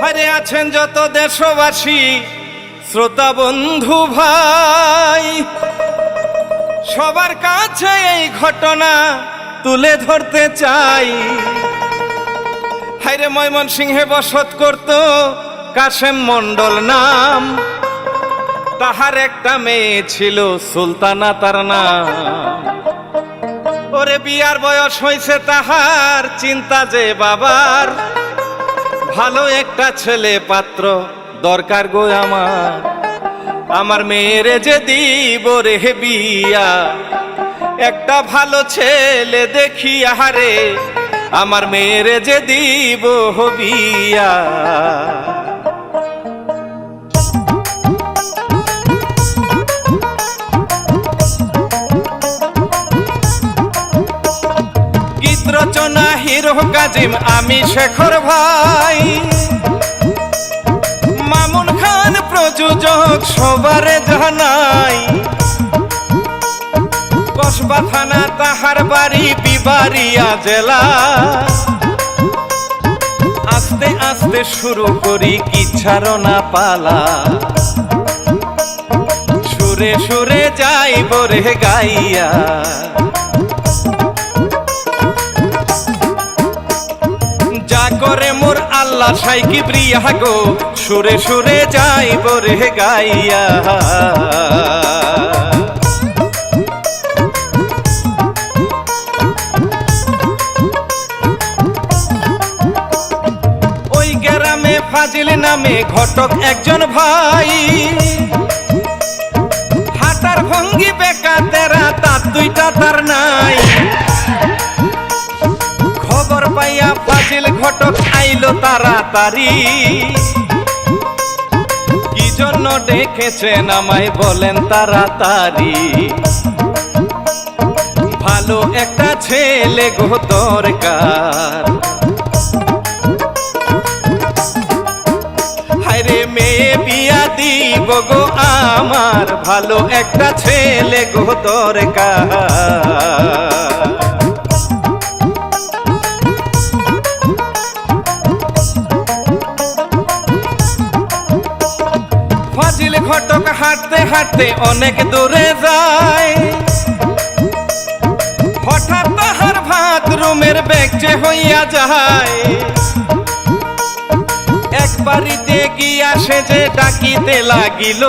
হারে আছেন যত দেশবাসী শ্রোতা বন্ধু ভাই, সবার কাছে এই ঘটনা তুলে ধরতে চাই। হায়রে ময়মনসিংহে বসত করত কাশেম মণ্ডল নাম, তাহার একটা মেয়ে ছিল সুলতানা তার নাম। ওরে বিয়ার বয়স হয়েছে তাহার, চিন্তা যে বাবার, ভালো একটা ছেলে পাত্র দরকার গো আমার। আমার মেয়েরে যে দিব রে বিয়া, একটা ভালো ছেলে দেখি আহারে, আমার মেয়েরে যে দিব বিয়া। গীত রচনা হিরো কাজিম, আমি শেখর ভাই, মামুন খান প্রযোজক সবারে জানাই। কসবা থানা তাহার বাড়ি, বিবারিয়া জেলা। আস্তে আস্তে শুরু করি কিচ্ছারো না পালা, সুরে সুরে যাইব রে গাইয়া। যা করে মোর আল্লাহ সাই কিবরিয়া গো, সুরে সুরে যাইব রে গাইয়া। ওই গ্রামে ফাজিল নামে ঘটক একজন ভাই, হাঁটার ভঙ্গি বেকা তেরা, তার দুইটা তার নাই। খবর পাইয়া ফাজিল ঘটক আইলো তাড়াতাড়ি, কি জন্য ডেকেছেন আমায় বলেন তাড়াতাড়ি। ভালো একটা ছেলে গো দরকার, হায়রে মেয়ে বিয়া দিব গো আমার, ভালো একটা ছেলে গো দরকার। ফাজিল ঘটক হাঁটতে হাঁটতে অনেক দূরে যায়, হঠাৎ তাহার বাথরুমের ব্যাগ যে হইয়া যায়। এক বাড়িতে গিয়া সে যে ডাকিতে লাগিল,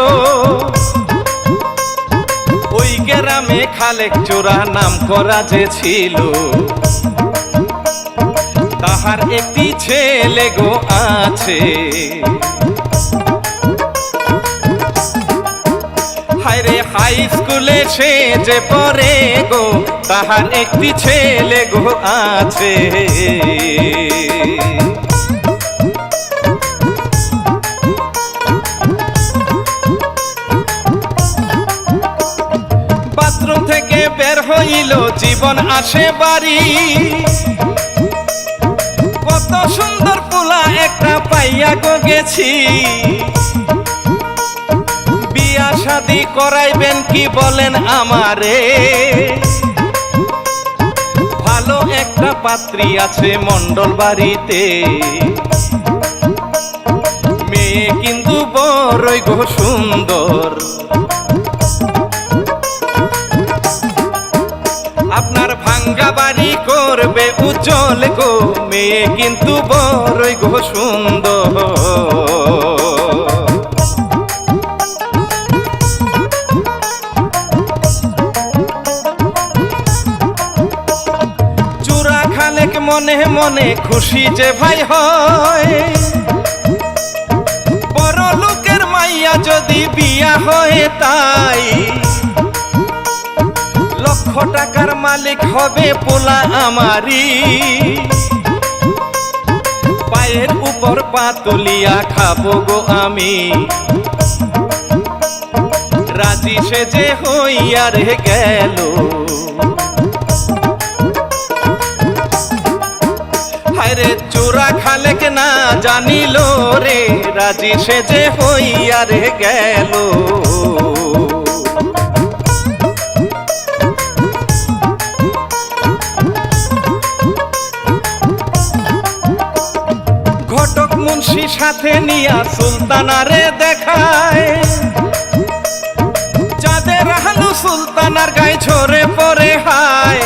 ওই গ্রামে খালেক চোরা নাম করা যে ছিল। তাহার একটি ছেলে গো আছে, হায়রে হাই স্কুলে সে যে পড়ে গো, তাহার একটি ছেলে গো আছে। বাথরুম থেকে বের হইল, জীবন আসে বাড়ি। কত সুন্দর পোলা একটা পাইয়া গো গেছি, বিয়া শাদি করাইবেন কি বলেন আমারে। ভালো একটা পাত্রী আছে মণ্ডল বাড়িতে, মেয়ে কিন্তু বড়ই গো সুন্দর। আপনার ভাঙ্গা বাড়ি করবে উজ্জ্বল গো, মেয়ে কিন্তু বড়ই গো সুন্দর। চূড়া খালেক মনে মনে খুশি যে ভাই হয়, বড় লোকের মাইয়া যদি বিয়া হয় তাই। লক্ষ টাকার মালিক হবে পোলা আমারি, পায়ের উপর পা তুলিয়া খাবো গো আমি। রাজি সে যে হইয়া রে গেল, হায়রে চোরা খালেক না জানিল রে, রাজি সে যে হইয়া রে গেল। সাথে নিয়া সুলতানারে দেখায়, চাঁদের আলো সুলতানার গায়ে ঝরে পড়ে হায়।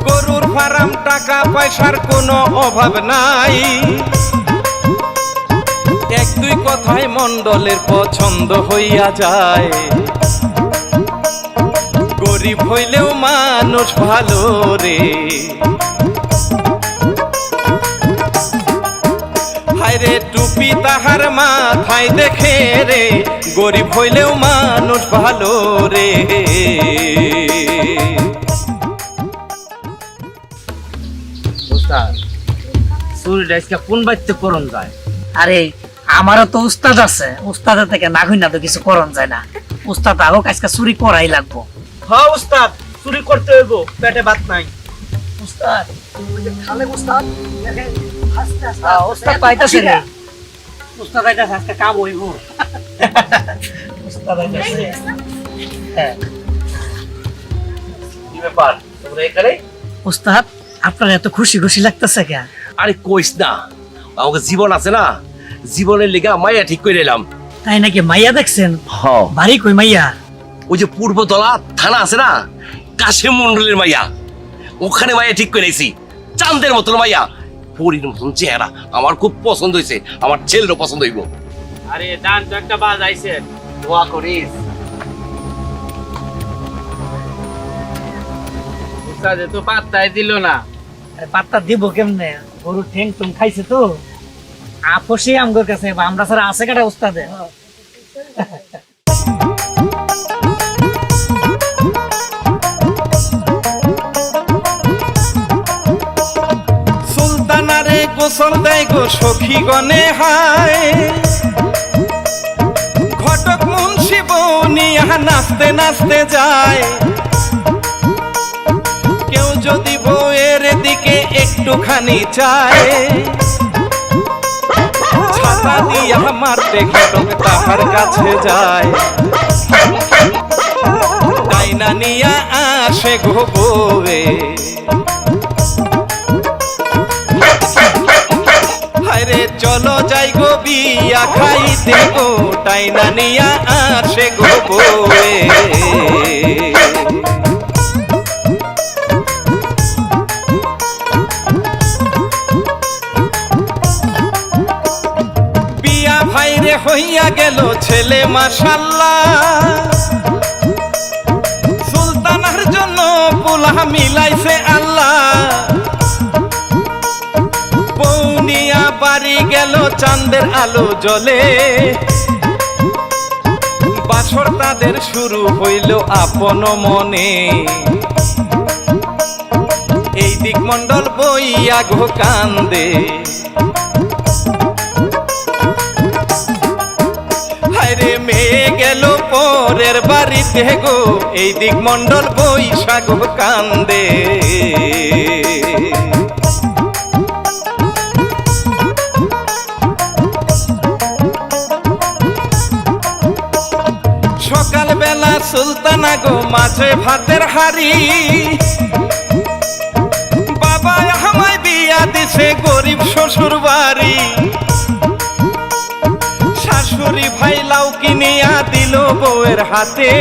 গরুর ফার্ম টাকা পয়সার কোনো অভাব নাই, এক দুই কথায় মণ্ডলের পছন্দ হইয়া যায়। গরিব হইলেও মানুষ ভালো রে, হায়রে টুপি তাহার মাথায় দেখে রে, গরিব হইলেও মানুষ ভালো রে। কোন বাড়িতে করণ যায়? আরে আমারও তো উস্তাদ আছে, উস্তাদের থেকে না হই না তো কিছু করণ যায় না। উস্তাদ হোক আজকে চুরি করাই লাগবো। হ্যাঁ উস্তাদ, চুরি করতে হইব, পেটে ভাত নাই। উস্তাদ খালে উস্তাদ দেখেন আস্তে আস্তে উস্তাদ পাইতাছে রে, উস্তাদ আইতাছে, আজকে কাম হইব। উস্তাদ পাইতাছে। হ্যাঁ কি ব্যাপার তোমরা এখানে? উস্তাদ আপনার এত খুশি খুশি লাগতেছে কেন? আরে কইস না, আমাকে জীবন আছে না, জীবনের লেগে মাইয়া ঠিক করে এলাম। তাই নাকি? মাইয়া দেখছেন? হ্যাঁ, বাড়ি কই মাইয়া? ওই যে পূর্বতলা থানা আছে না, কাশেম মন্ডলের মাইয়া, ওখানে মাইয়া ঠিক করে এসি। চাঁদের মতন মাইয়া, পরীর মতন চেহারা, আমার খুব পছন্দ হয়েছে, আমার ছেলেরও পছন্দ হইব। আরে দান তো একটা বাজ আইছে, দোয়া করিস। উস্তাদ তো পাত্তাই দিল না। আরে পাত্তা দিব কেমনে? গরু ঠ্যাং টুং খাইছে তো, আপসি আমগোর কাছে, আমরা ছাড়া আছে কাটা উস্তাদে। সুলতানারে গোসল দেয় গো সখী গনে হায়, ঘটক মুন্সি বউনিয়া নাচতে নাচতে যায়। কেউ যদি বউয়ের দিকে একটুখানি চায়, ছাতা দিয়া মারতে ঘটক তাহার কাছে যায়। ডাইনা নিয়া আসে গো বউয়ে, হায়রে চলো যাই গো বিয়া খাইতে গো, ডাইনা নিয়া আসে গো বউয়ে। বিয়া ভাইরে হইয়া গেল ছেলে মাশাল্লাহ, সুলতানার জন্য পোলা মিলাইছে আল্লাহ। বউনিয়া বাড়ি গেল চাঁদের আলো জ্বলে, বাসর তাদের শুরু হইল আপন মনে। এই দিক মন্ডল বইয়া গো কান্দে, হায়রে মেয়ে গেল পরের বাড়িতে গো, এই দিক মন্ডল বইসা গো কান্দে। সকালবেলা সুলতানা গো মাঝে ভাতের হাড়ি, বাবা আমায় বিয়া দিছে গরিব শ্বশুর বাড়ি। শাশুড়ি ভাই লাউ কিনিয়া দিল বউয়ের হাতে,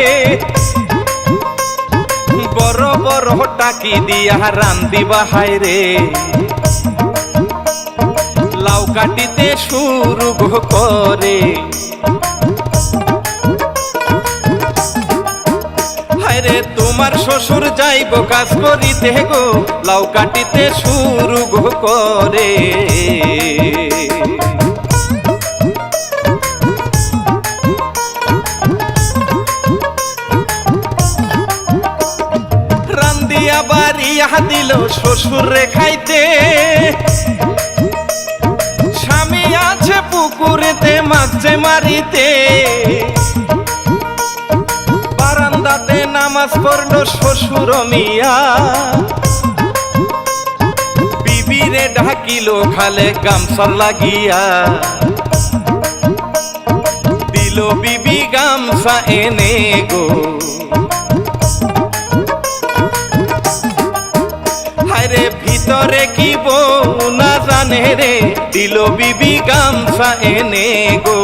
বড় বড় টাকি দিয়া রান্দিবা হায়রে। লাউ কাটিতে শুরু গো করে, হায়রে তোমার শ্বশুর যাইব কাজ করিতে গো, লাউ কাটিতে শুরু গো করে। রান্দিয়া বাড়িয়া দিল শ্বশুর রে খাইতে, স্বামী আছে পুকুরেতে মাছ মারিতে। বারান্দাতে নামাজ পড়লো শ্বশুর মিয়া, বিবিরে ঢাকিল খালে গামছা লাগিয়া। দিল বিবি গামছা এনে গো, হায়রে ভিতরে কি বউ না মানে রে দিল বিবি গামছা এনে গো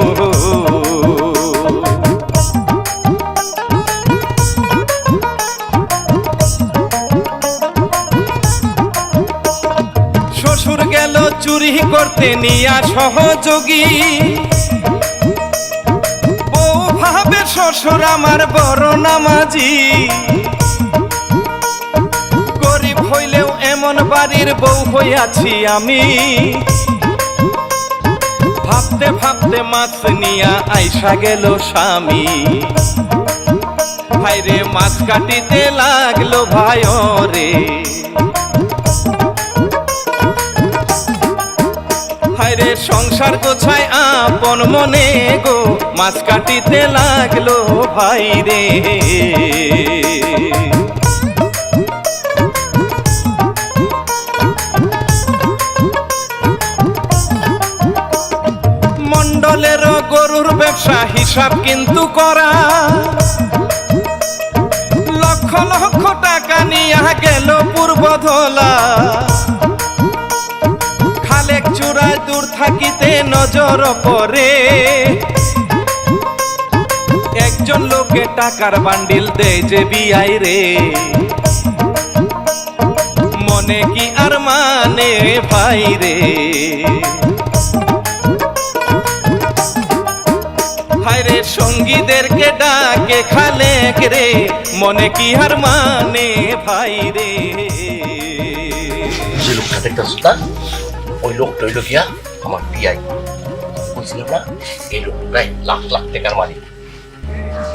শ্বশুর গেল চুরি করতে নিয়া সহযোগী বউ ভাবে শ্বশুর আমার বড় নামাজি গরিব হইলেও এমন বাড়ির বউ হইয়াছি আমি ভাবতে ভাবতে মাছ নিয়া আইসা গেল স্বামী ভাইরে মাছ কাটিতে লাগলো ভাই রে হায়রে সংসার গোছায় আপন মনে গো মাছ কাটিতে লাগলো ভাই রে মন্ডলের গরুর ব্যবসা হিসাব কিন্তু করা লক্ষ লক্ষ টাকা নিয়ে গেল পূর্বধলা খালেক চূড়ায় দূর থাকিতে নজর পড়ে একজন লোকে টাকার বান্ডিল দেয় যে বিয়াই রে মনে কি আর মানে ভাই রে হায়রে সঙ্গীদেরকে ডাকে খালেক রে মনে কি আর মানে ভাই রে যে লোকটা দেখতেছ না ওই লোকটা হইল গিয়া আমার বিয়াই বুঝলাম না এই লোকটাই লাখ লাখ টাকার মালিক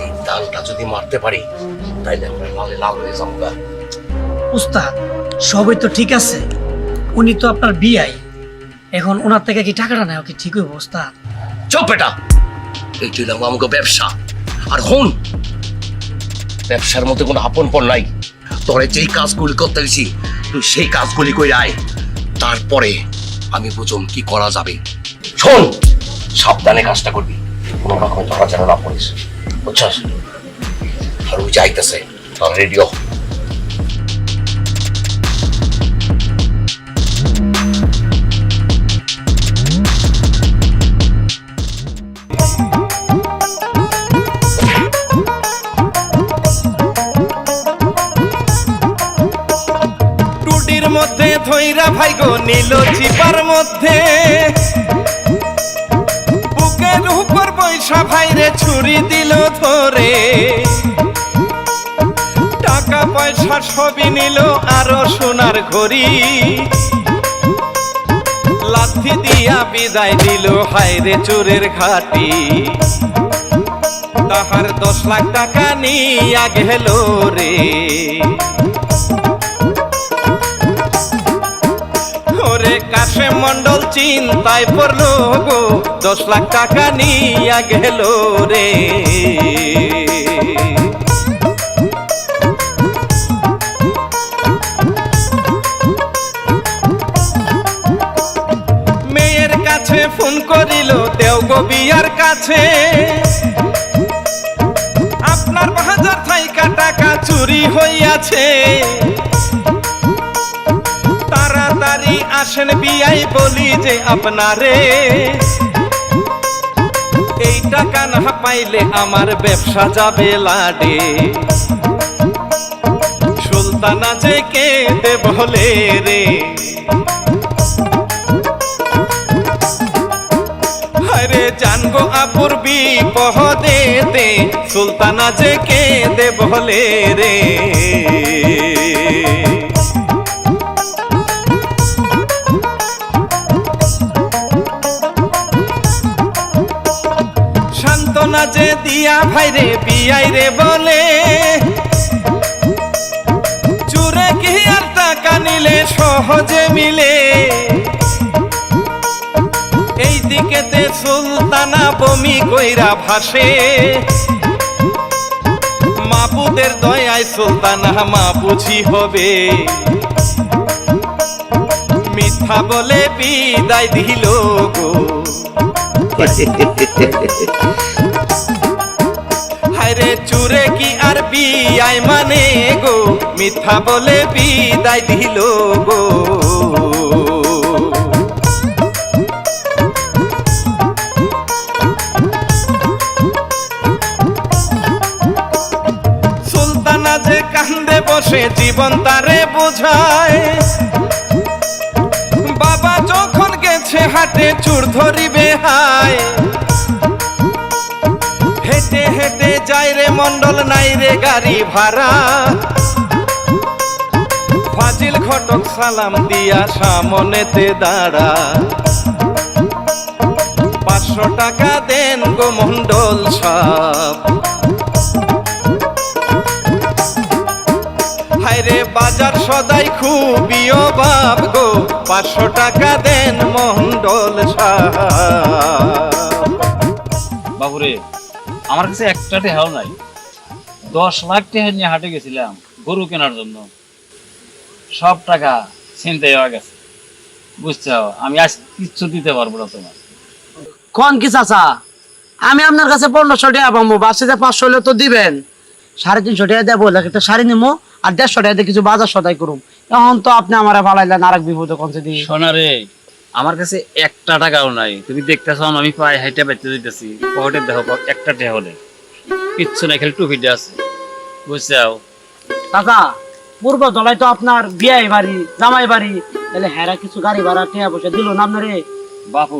এই দালটা যদি মারতে পারি তাইলে আমরা লালে লাল হয়ে যাবো গা। উস্তাদ সবই তো ঠিক আছে, উনি তো আপনার বিয়াই, এখন ওনার থেকে কি টাকাটা নেওয়া কি ঠিক হইব উস্তাদ? চুপ বেটা, এই তুই আমাকে ব্যবসা আর হন ব্যবসার মধ্যে কোনো আপনপন নাই। তোরে যেই কাজগুলি করতে দিছি তুই সেই কাজগুলি করে আয়, তারপরে আমি বুঝুম কি করা যাবে। শোন, সাবধানে কাজটা করবি, কোনো রকম ধরা যেন না পড়িস, বুঝছস? আর ওই যাইতেছে তার রেডিও মধ্যে ধইরা ভাই গো নীল চিপার মধ্যে বুকের উপর বৈশা ভাইরে ছুরি দিল ধরে টাকা পয়সা সবই নিল আরো সোনার ঘড়ি লাথি দিয়া বিদায় দিল হায়রে চোরের ঘাটি তাহার 10 লাখ টাকা নিয়া গেল রে কাশে মন্ডল চিন্তায় পড়লো গো 10 লাখ টাকা নিয়া গেল রে মেয়ের কাছে ফোন করিল দেও গো বিয়ার কাছে আপনার বাজার থাইকা টাকা চুরি হইয়াছে তাড়াতাড়ি আসেন বিয়াই বলি যে আপনারে এই টাকা না পাইলে আমার ব্যবসা যাবে লাডে সুলতানা যে কেঁদে বলে রে আরে জানগো আপুর বিপদে দে সুলতানা যে কেঁদে বলে রে সান্তনা যে দিয়া ভাইরে বিয়াই রে বলে চুরে কি আর টাকা নিলে সহজে মিলে এই দিকেতে সুলতানা বমি কইরা ভাসে মাবুদের দয়ায় সুলতানা মা বুঝি হবে মিথ্যা বলে বিদায় দিল গো হায়রে চুরে কি আর বিয়াই মানে গো মিথ্যা বলে বিদায় দিল গো যে কান্দে বসে জীবন তারে বোঝায়, বাবা যখন গেছে হাটে চুর ধরিবে হায়, হেঁটে হেঁটে যাই রে মন্ডল নাই রে গাড়ি ভাড়া, ফাজিল ঘটক সালাম দিয়া সামনেতে দাঁড়া, 500 টাকা দেন গো মন্ডল সাব। হায়রে বাজার সদাই খুবই অভাব গো, 500 টাকা দেন মন্ডল সাব। বাবুরে, আমার কাছে একটা টাকাও নাই। 10 লাখ টাকা নিয়ে হাটে গেছিলাম গরু কেনার জন্য, সব টাকা ছিনতাই হয়ে গেছে। বুঝছো, আমি আজ কিচ্ছু দিতে পারবো না তোমার। কোন কি চাচা, আমি আপনার কাছে 1500 টাকা পাবো, বাসিতে 500 হলে তো দিবেন। 350 টাকা দেবো, একটা শাড়ি নিবো আর 150 টাকা দিয়ে কিছু বাজার সদাই করুম। এখন তো আপনি আমার ফালাইলেন আরেক বিপদে কমছে দিয়ে। সোনা রে, আমার কাছে একটা টাকাও নাই। তুমি দেখতেছ আমি পায়ে হাইটা বাইতে দিতেছি, পকেটে দেখো একটা টাকা হলে কিচ্ছু নাই, খালি টুপিটা আছে। বুঝছো চাচা, পূর্ব দলায় তো আপনার বিয়াই বাড়ি জামাই বাড়ি, তাহলে হেরা কিছু গাড়ি ভাড়া টাকা পয়সা দিল না আপনারে? বাপু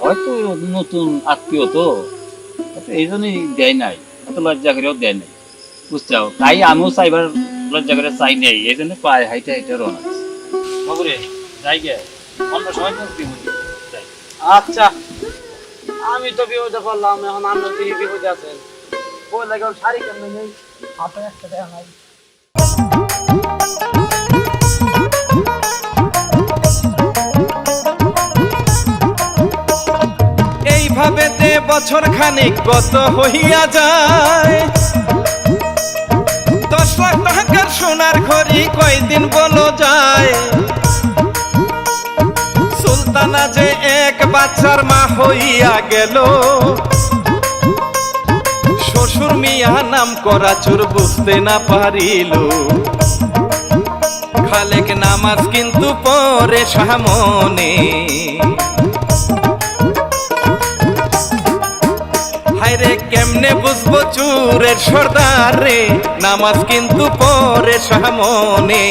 হয়তো নতুন আত্মীয় তো, এই জন্যই দেয় নাই, এত লজ্জা করেও দেয় নাই। বুঝছো, তাই আমিও চাইবার লজ্জা করে চাই নাই, এই জন্য পায়ে হাইটা হাইটা রওনা। বাবুরে যাই গে, অন্য সময় যাই। আচ্ছা, আমি তো বিপদে পড়লাম, এখন আপনার দিকে বিপদে আছেন। বই লাগে শাড়ি কেমন নেই, হাতে একটা টাকা নাই। এইভাবে তে বছর খানিক গত হইয়া যায়, 10 লাখ টাকার সোনার ঘড়ি কয়দিন বলো যায়, সুলতানা যে এক বাচ্চার মা হইয়া গেল, শ্বশুর মিয়া নাম করা চোর বুঝতে না পারিল, খালেক নামাজ কিন্তু পরে সামনে, হায়রে কেমনে বুঝবো চুরের সর্দার রে, নামাজ কিন্তু পরে সামনে।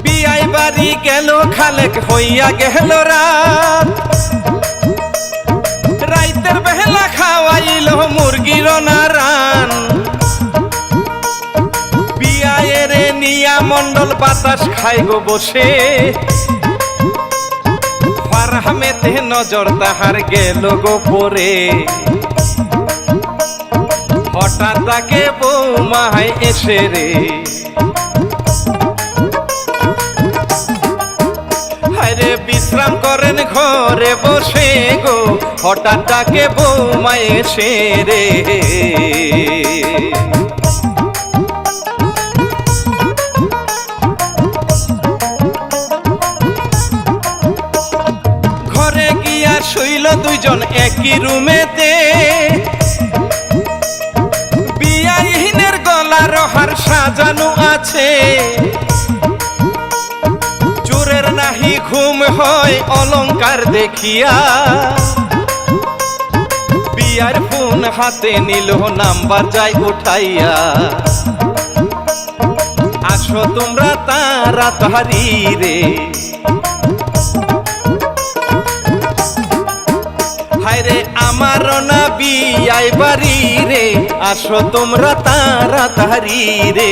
বিয়াই বাড়ি গেল খালেক হইয়া গেল রাত, রাইতের বেলা খাওয়াইল মুরগির নারান, বিয়ায়েরে নিয়া মন্ডল বাতাস খাই গো বসে, ফারহামেতে নজর তাহার গেল গো পরে, হঠাৎ তাকে বৌমায় এসে রে, হায়রে বিশ্রাম করেন ঘরে বসে গো, হঠাৎ তাকে বৌমায় এসে রে। ঘরে গিয়া শুইল দুইজন একই রুমেতে, বিয়াইনের গলার হার সাজানো আছে, চোরের নাহি ঘুম হয় অলংকার দেখিয়া, বিয়ার ফোন হাতে নিল নাম্বার যাই উঠাইয়া, আসো তোমরা তাড়াতাড়ি রে, হায়রে আমার না বিয়াই বাড়ি রে, আসো তোমরা তাড়াতাড়ি রে।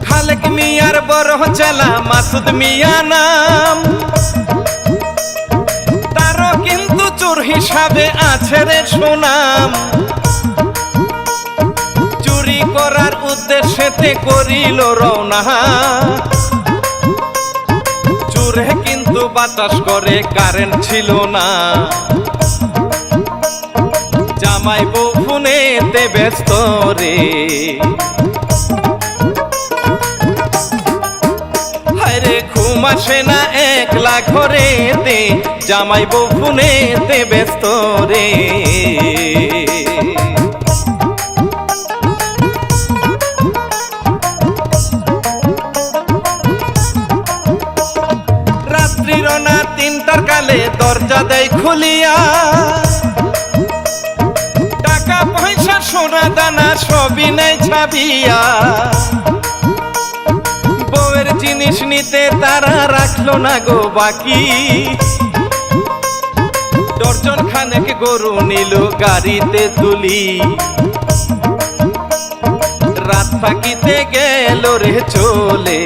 খালেক মিয়ার বড় চেলা মাসুদ মিয়া নাম, তারও কিন্তু চোর হিসাবে আছে রে সুনাম, চুরি করার উদ্দেশ্যেতে করিল রওনা, চুরে কিন্তু বাতাস করে কারেন্ট ছিল না, জামাই বউ ফোনেতে ব্যস্ত রে, হায়রে ঘুম আসে না একলা ঘরেতে, জামাই বউ ফোনেতে ব্যস্ত রে। দরজা দেয় খুলিয়া, টাকা পয়সা সোনা দানা সবই নেয় ছাবিয়া। বউয়ের জিনিস নিতে তারা রাখলো না গো বাকি, দর্জন খানেক গরু নিল গাড়িতে তুলি। রাত থাকিতে গেল রে চলে,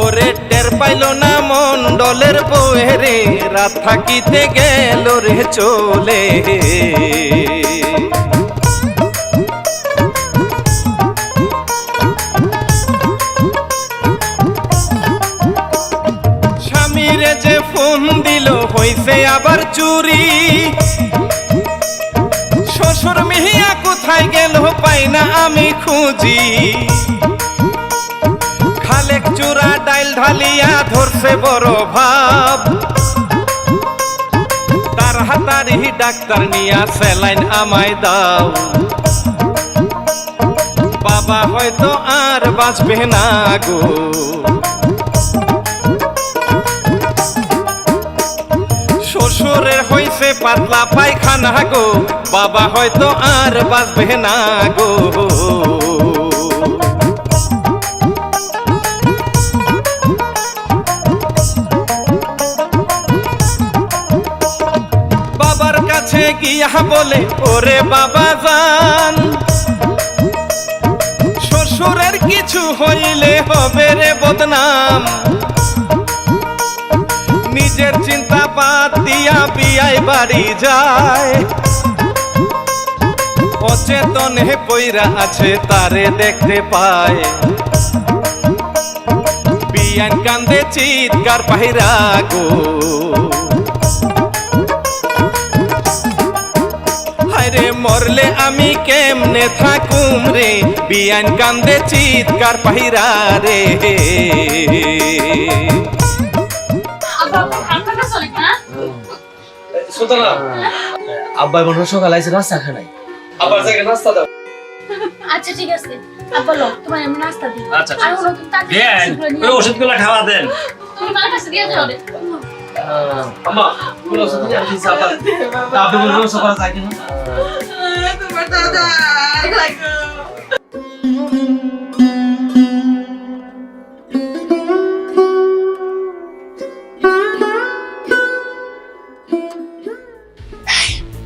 ওরে টের পাইল না মন্ডলের বউরে, রাত থাকিতে গেল রে চলে। স্বামীরে যে ফোন দিল হইছে আবার চুরি, শ্বশুর মিহিয়া কোথায় গেল পাই না আমি খুঁজি। খালেক চূড়া ডাইল ঢালিয়া ধরছে বড় ভাব, তাড়াতাড়ি ডাক্তার নিয়া স্যালাইন আমায় দাও। বাবা হয়তো আর বাঁচবে না গো, শ্বশুরের হইছে পাতলা পায়খানা গো, বাবা হয়তো আর বাঁচবে না গো। বাবার কাছে গিয়া বলে ওরে বাবা জান, শ্বশুরের কিছু হইলে হবে রে বদনাম। নিজের চিন্তা বাদ দিয়া বিয়ায় বাড়ি যায়, অচেতনে পইরা আছে তারে দেখতে পায়। বিয়ান কান্দে চিৎকার পাহিরা গো, হায়রে মরলে আমি কেমনে থাকুম রে, বিয়ান কান্দে চিৎকার পাহিরা রে। আব্বা মনে সকাল আইসে নাস্তা খানাই, আবার জায়গায় নাস্তা দাও। আচ্ছা ঠিক আছে আব্বা লো তোমার এমন নাস্তা দিই। আচ্ছা, আর হলো তুমি তাড়াতাড়ি দেন ওই ওষুধগুলো খাওয়া দেন। তুমি মার কাছে দিয়ে দাও রে। আম্মা বলো তুমি আর কি চাপা আপনি বলবো সকাল যাই না তোমার দাদা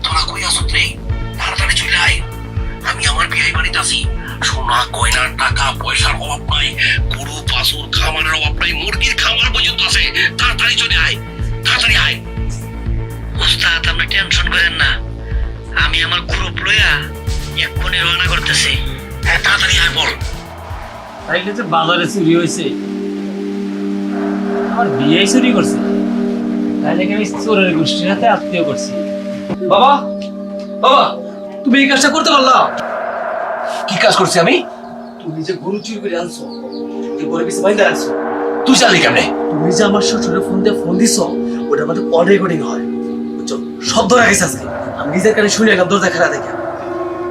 তোরা কই আসত রে? তাড়াতাড়ি চলে আয়, আমি আমার বিয়ে বাড়িতে আছি। সোনা গয়নার টাকা পয়সার অভাব নাই, গরু বাছুর খামারের অভাব নাই, মুরগির খামার পর্যন্ত আছে। তাড়াতাড়ি চলে আয়, তাড়াতাড়ি আয়। ওস্তাদ আপনি টেনশন করেন না, আমি আমার গ্রুপ লইয়া এক্ষুনি রওনা করতেছি। হ্যাঁ তাড়াতাড়ি আয় বল। তাইলে যে বাজারে চুরি হয়েছে, আমার বিয়ে চুরি করছে, তাইলে কি আমি চোরের গোষ্ঠীর সাথে আত্মীয় করছি। বাবা বাবা তুমি এই কাজটা করতে পারলা? কি কাজ করছি আমি? তুমি যে গরু চুরি করে আনছো, এই গরু পিছে বাইন্দা রাখছো, তুই জানলি কেমনে? তুমি যে আমার শ্বশুরের ফোন দিয়ে ফোন দিছো, ওটার মধ্যে কল রেকর্ডিং হয় বুঝছো, সব ধরা গেছে আজকে। আমি নিজের কানে শুনে এলাম দরজা খেলা দেখে।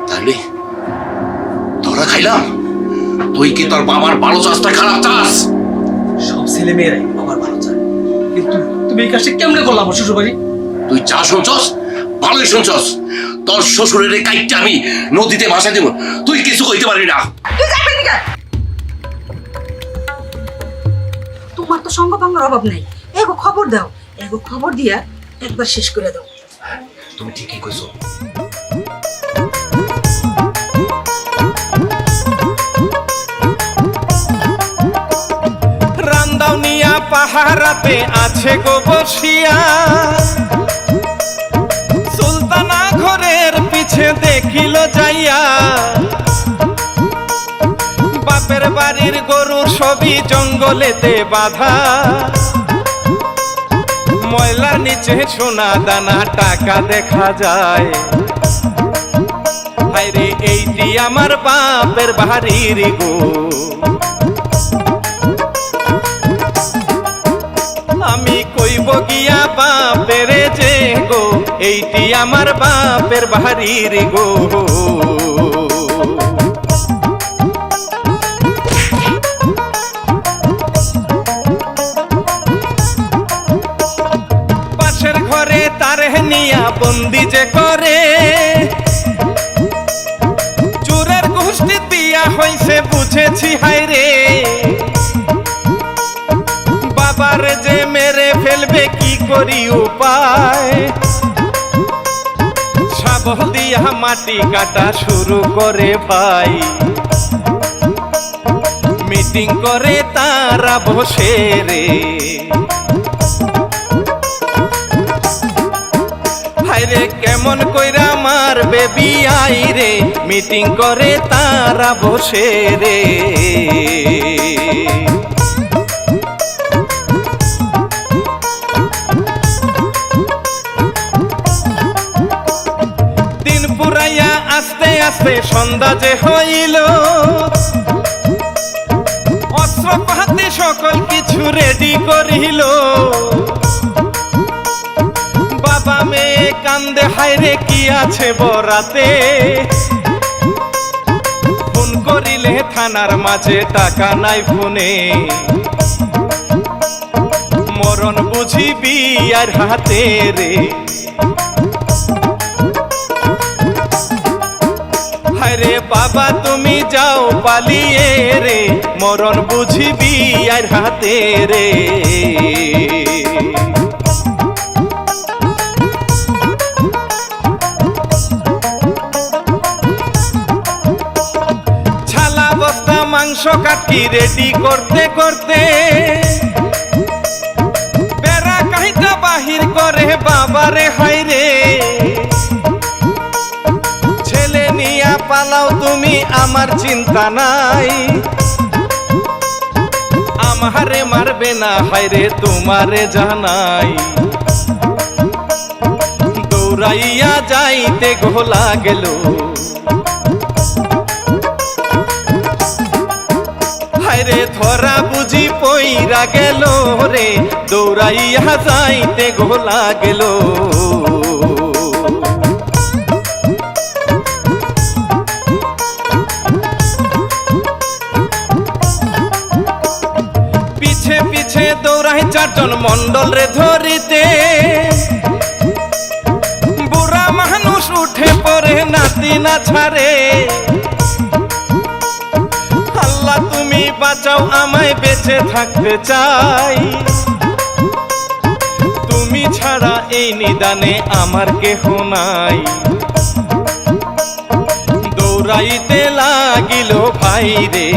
তাহলে তোরা খাইলাম? তুই কি তোর বাবার ভালো চাষটা খারাপ চাষ? সব ছেলে মেয়েরাই বাবার ভালো চায়, কিন্তু তুমি এই কাজটা কেমনে করলা আমার শ্বশুর বাড়ি? তুই যা শুনছস ভালোই শুনছস। তোর শ্বশুরের কাইটটা আমি নদীতে ভাসাই দেব, তুই কিছু কইতে পারবি না। তুই যাবি না। তোমার তো সঙ্গ পাঙ্গর অভাব নাই, এগো খবর দাও, এগো খবর দিয়া একবার শেষ করে দাও। তুমি ঠিকই কইছো। রান্দাউনিয়া পাহারাতে আছে গো বসিয়া, সুলতানা ঘরের পিছে দেখিল যাইয়া। বাপের বাড়ির গরু সবই জঙ্গলেতে বাঁধা, ময়লার নিচে সোনা দানা টাকা দেখা যায়। হায়রে এইটি আমার বাপের বাড়ির গো, আমি কইব গিয়া বাপের যে গো, এইটি আমার বাপের বাড়ির গো। নিয়া বন্দি যে করে, চোরের গোষ্ঠী দিয়া হইছে বুঝেছি হায়রে, বাবার যে মেরে ফেলবে কি করি উপায়, শাবল দিয়া মাটি কাটা শুরু করে ভাই, মিটিং করে তারা বসে রে, হায়রে কেমন কইরা মারবে বিয়াই রে, মিটিং করে তারা বসে রে। দিন পুরাইয়া আস্তে আস্তে সন্ধ্যা যে হইল, অস্ত্র পাতি সকল কিছু রেডি করিল, বাবা মেয়ে কান্দে হায়রে কি আছে বরাতে, ফোন করিলে থানার মাঝে টাকা নাই ফোনে, মরণ বুঝিবি আর হাতে রে, হায়রে বাবা তুমি যাও পালিয়ে রে, মরণ বুঝিবি আর হাতে রে। ছালা বস্তা মাংস কাটি রেডি করতে করতে, বেড়া কাহিটা বাহির করে বাবারে হায়রে, ছেলে নিয়া পালাও তুমি আমার চিন্তা নাই, আমারে মারবে না হায়রে তোমারে জানাই, দৌড়াইয়া যাইতে ঘোলা গেল, হায়রে ধরা বুঝি পইরা গেল রে, দৌড়াইয়া যাইতে ঘোলা গেল। পিছে পিছে দৌড়াই চারজন মন্ডল রে ধরিতে, বুড়া মানুষ উঠে পড়ে নাতি না ছাড়ে, আল্লাহ তুমি বাঁচাও আমায় বেঁচে থাকতে চাই, তুমি ছাড়া এই নিদানে আমার কেহ নাই, দৌড়াইতে লাগিল ভাই রে,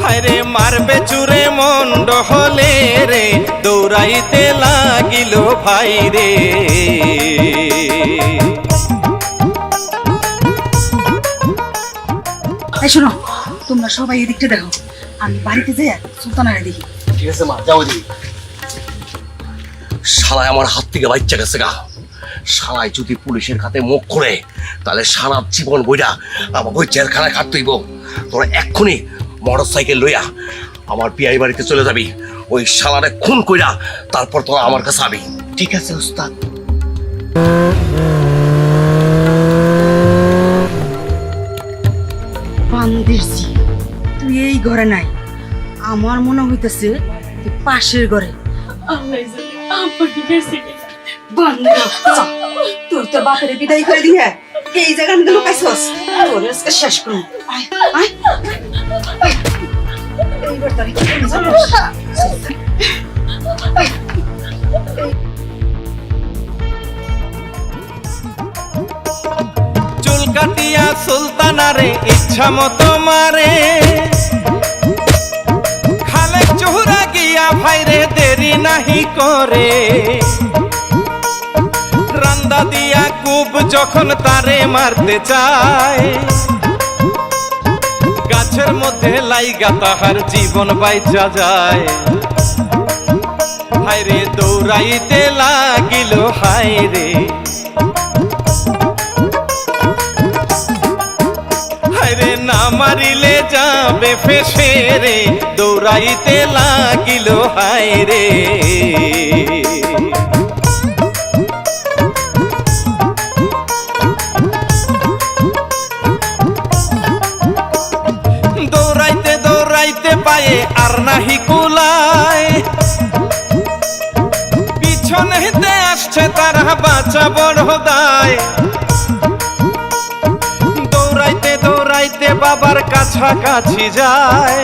হায়রে মারবে চুরে মন্ড হলে রে, দৌড়াইতে লাগিল ভাই রে। এই শোনো, তোমরা সবাই এদিকটা দেখো, আমি বাড়িতে যাই সুলতানারে দেখি। ঠিক আছে মা, যাও দিদি। শালায় আমার হাত থেকে বাচ্চা গেছে গা, শালায় যদি পুলিশের হাতে মুখ করে তাহলে সারা জীবন বইটা আমাকে ওই জেলখানায় কাটতে হইব। তোরা এক্ষুনি মোটর সাইকেল লইয়া আমার পিয়াই বাড়িতে চলে যাবি, ওই শালারে খুন কইরা তারপর তোরা আমার কাছে আবি। ঠিক আছে উস্তাদ। বান্দিরজি, তুই এই ঘরে নাই, আমার মনে হইতেছে তুই পাশের ঘরে। বান্দা, তুই তোর বাপের বিদায় করে দিয়ে এই জায়গা আমি লুকাইছস, তোর আজকে শেষ করুন। আয় আয় আয়, এইবার তারিখ চুল কাটিয়া সুলতানারে ইচ্ছা মতো মারে, খালেক চোহরা গিয়া ভাইরে দেরি নাহি করে, রান্দা দিয়া কুব যখন তারে মারতে চায়, গাছের মধ্যে লাইগা তাহার জীবন বাইচা যায়, হায়রে দৌড়াইতে লাগিল হায়রে, হায়রে না মারিলে যাবে ফেসে রে, দৌড়াইতে লাগিল হায়রে। দৌড়াইতে দৌড়াইতে পায়ে আর নাহি কুলায়, বাঁচা বড় দায়। দৌড়াইতে দৌড়াইতে বাবার কাছাকাছি যায়।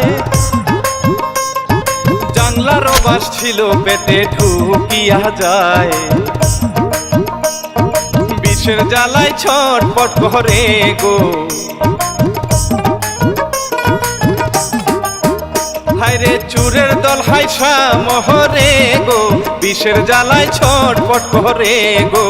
জানলার বাস ছিল পেটে ঢুকিয়া যায়। বিষের জ্বালায় ছটপট করে গো, হায়রে চুরের দল হাইসা মহরে গো, বিষের জ্বালায় ছটপট করে গো।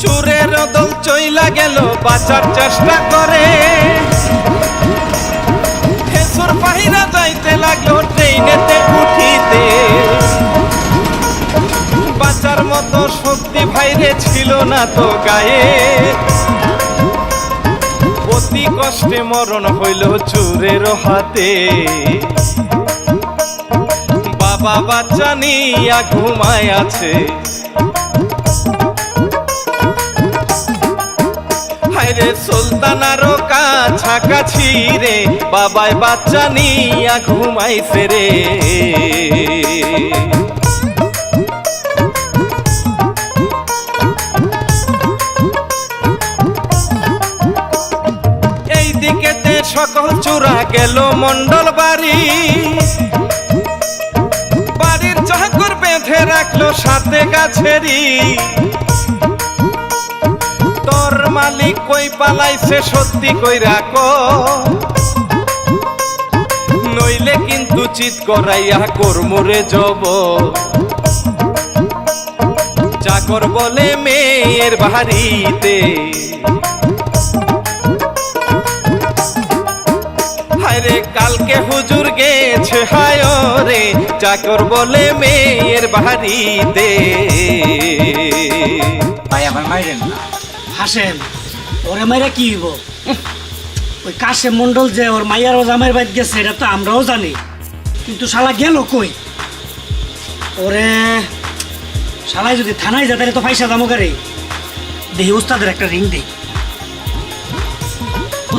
চুরের দল চইলা গেল বাঁচার চেষ্টা করে। হেসুর বাহিরা যাইতে লাগলো ট্রেনেতে উঠিতে। বাঁচার মতো শক্তি ভাইরে ছিল না তো গায়ে। অতি কষ্টে মরণ হইল চুরের হাতে। বাবা বাচ্চা নিয়া ঘুমায় আছে। হায়রে সুলতানারও কাছাকাছি রে, বাবাই বাচ্চা নিয়া ঘুমাইছে রে। এইদিকেতে সকল চূড়া গেল মন্ডল বাড়ি। বাড়ির চাকর বেঁধে রাখলো সাথে গাছেরই। তোর মালিক কই পালাইছে সত্যি কইরা ক, নইলে কিন্তু চিৎ করাইয়া কর্মরে জব। চাকর বলে মেয়ের বাড়িতে, হায়রে কালকে হুজুর গেছে হায় রে, চাকর বলে মেয়ের বাড়িতে। ভাই আমার মাইরেন না। হাসেন, ওরে মাইরা কি হইব? ওই কাশেম মন্ডল যে ওর মাইয়ার জামাইয়ের বাড়ি গেছে এটা তো আমরাও জানি, কিন্তু শালা গেল কই? ওরে শালাই যদি থানায় যায় তাহলে তো পয়সা দামো গারে। দেখি উস্তাদের একটা রিং দেই।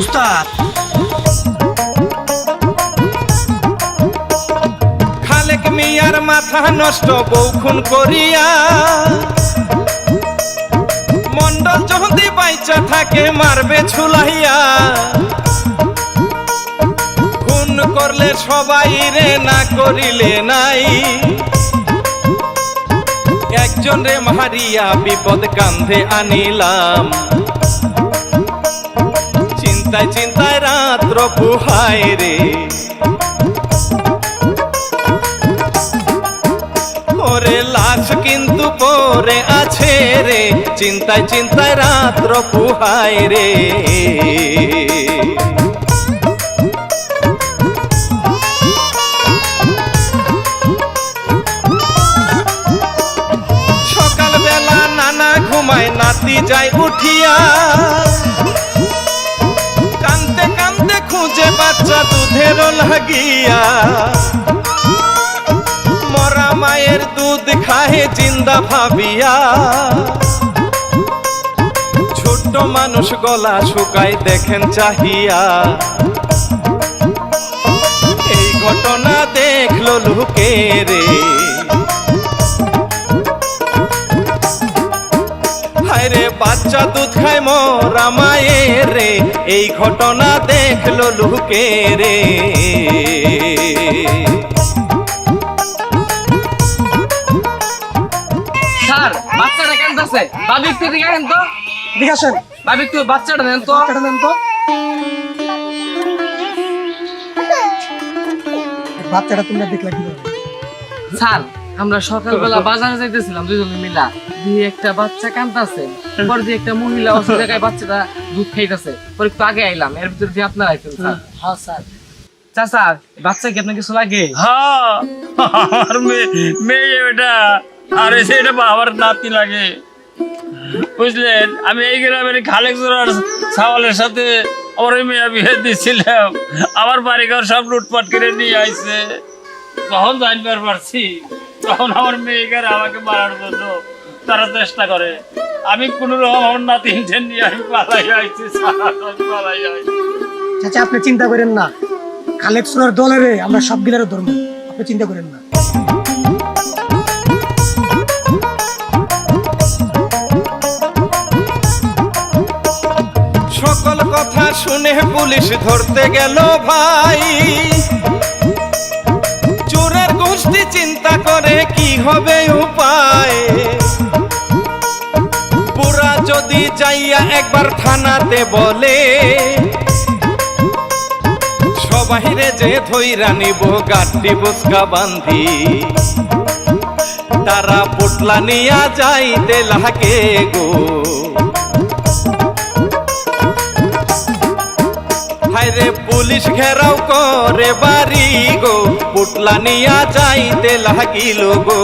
উস্তাদ, খালেক মিয়ার মাথা নষ্ট বউ খুন করিয়া। মন্ডল যদি বাইচা থাকে মারবে ছুলাইয়া। খুন করলে সবাই রে, না করিলে নাই। একজন রে মারিয়া বিপদ কান্ধে আনিলাম। চিন্তায় চিন্তায় রাত্র পুহায় রে। ওরে লাশ কিন্তু পরে আছে রে, চিন্তায় চিন্তায় রাত্র পুহায় রে। সকালবেলা নানা ঘুমায়, নাতি যায় উঠিয়া। কান্দতে কান্দতে খুঁজে বাচ্চা দুধের লাগিয়া। মরা মায়ের দুধ খাহে জিন্দা ভাবিয়া। ছোট্ট মানুষ গলা শুকায় দেখেন চাহিয়া। এই ঘটনা দেখলো লোকে রে। হায়রে বাচ্চা দুধ খায় মরা মায়ের রে, এই ঘটনা দেখলো লোকে রে। স্যার বাচ্চাটা কাঁদতেছে, ভাবি একটু দিকে আনেন তো। ঠিক আছে, ভাবি একটু বাচ্চাটা নেন তো। টাকাটা নেন তো। বাচ্চাটা তোমরা দেখলা কিভাবে? স্যার আমরা সকালবেলা বাজারে যাইতেছিলাম দুজনে মিলা, দিয়ে একটা বাচ্চা কাঁদতেছে, পরে দিয়ে একটা মহিলা ওই জায়গায় বাচ্চাটা দুধ খাইতেছে, পরে একটু আগে আইলাম, এর ভিতরে দিয়ে আপনারা আইতেন স্যার। হ্যাঁ স্যার। চাচা বাচ্চা কি আপনার কিছু লাগে? হ্যাঁ আমার মেয়ে ওটা, আর সেটা আমার নাতি লাগে বুঝলেন। আমি এই গ্রামের খালেক জোড়ার ছাওয়ালের সাথে আমার মেয়ে বিয়ে দিয়েছিলাম। আমার বাড়ি ঘর সব লুটপাট করে নিয়ে আইছে। তখন জানবার পারছি, তখন আমার মেয়েকে আমাকে মারার জন্য তারা চেষ্টা করে। আমি কোন রকম আমার নাতি নিয়ে আমি পালাই আইছি, পালাই আইছি। চাচা আপনি চিন্তা করেন না, খালেক সুরার দলের আমরা সব গিলারে ধরবো, আপনি চিন্তা করেন না। সকল কথা শুনে পুলিশ ধরতে গেল ভাই, চোরের গোষ্ঠী চিন্তা করে কি হবে উপায়। পুরা যদি যাইয়া একবার থানাতে বলে, সবাইরে যে ধইরা নিব গাড্ডি বুসকা বান্ধি, তারা পুটলা নিয়া যাইতে লাগে গো। হায়রে পুলিশ ঘেরাও করে বাড়ি গো, পুটলা নিয়া যাইতে লাগিল গো।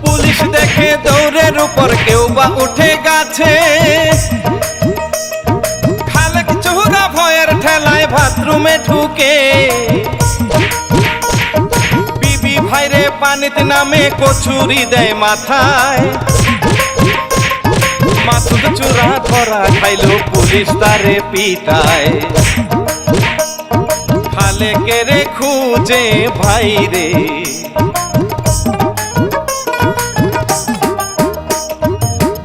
পুলিশ দেখে দৌড়ের উপর কেউ বা উঠে গেছে, খালেক চোরা ভয়ের ঠেলায় বাথরুমে ঢুকে, ভাইরে পানিতে নামে কচুরি দেয় মাথায়। মাসুদ চোরা ধরা খাইলো পুলিশ তারে পিটায়, খালেকে রে খুঁজে ভাইরে।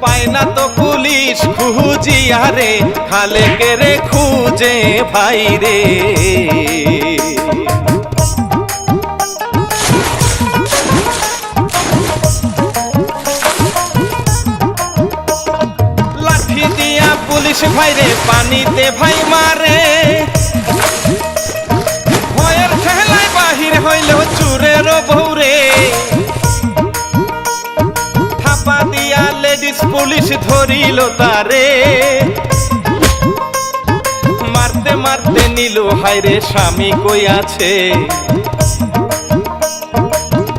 পায় না তো পুলিশ খুঁজিয়া রে, খালেকে রে খুঁজে ভাইরে। পুলিশ ভাইরে পানিতে ভাই মারে, ভয়ের ঠেলায় বাহির হইল চুরের বউরে। থাপা দিয়া লেডিস পুলিশ ধরিল তারে, মারতে মারতে নিল হাইরে স্বামী কই আছে।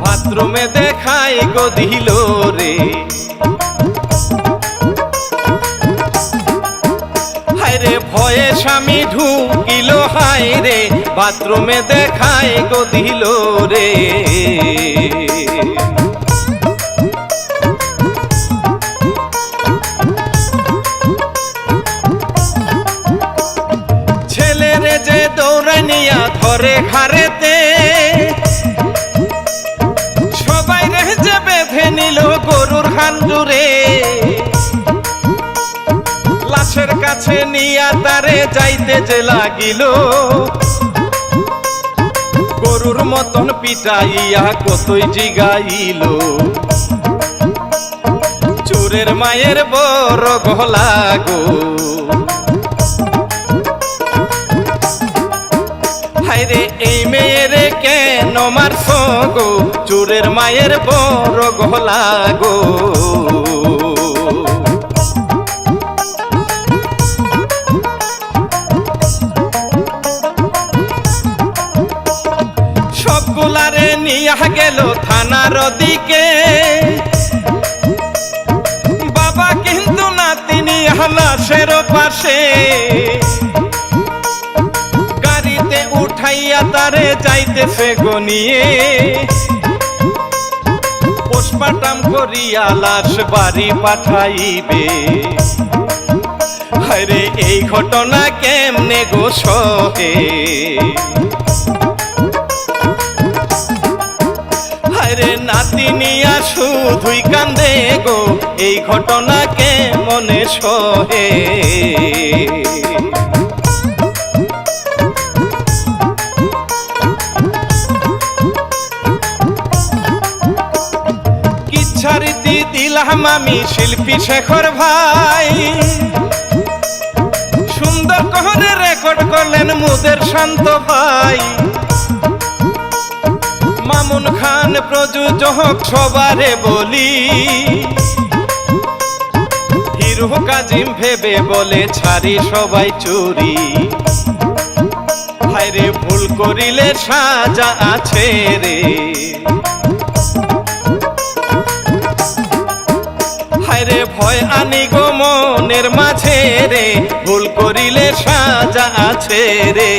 বাথরুমে দেখাই গো দিল রে, ভয়ে স্বামী ঢুকিল হায়রে, বাথরুমে দেখায় গো দিল রে। ছেলেরে যে দৌড়ে নিয়া ধরে ঘাড়েতে, সবাই রে যে বেঁধে নিল গরুর খাঞ্জুরে। লাশের কাছে নিয়া তারে যাইতে যে লাগিল, গরুর মতন পিটাইয়া কতই জিগাইল। চোরের মায়ের বড় গলা গো, হায়রে এই মেয়েরে কেন মারছ গো, চোরের মায়ের বড় গলা গো। সবগুলারে নিয়া গেল থানার দিকে, বাবা কিন্তু নাতিনি লাশের পাশে। গাড়িতে উঠাইয়া তারে যাইতেছে গনিয়ে, পোস্টমার্টম করিয়া লাশ বাড়ি পাঠাইবে। আরে এই ঘটনা কেমনে গো সহে, আরে নাতিনিয়া শুধুই কান্দে গো, এই ঘটনা কেমনে সহে। কিচ্ছারীতি দিলাম আমি শিল্পী শেখর ভাই, সুন্দর করে রেকর্ড করলেন মুদের শান্ত ভাই। মামুন খান প্রযোজক সবারে বলি, হিরো কাজিম ভেবে বলে ছাড়ি সবাই চুরি। হায়রে ভুল করিলে সাজা আছে রে, হায়রে ভয় আনি গো মনের মাঝে রে, ভুল করিলে সাজা আছে রে।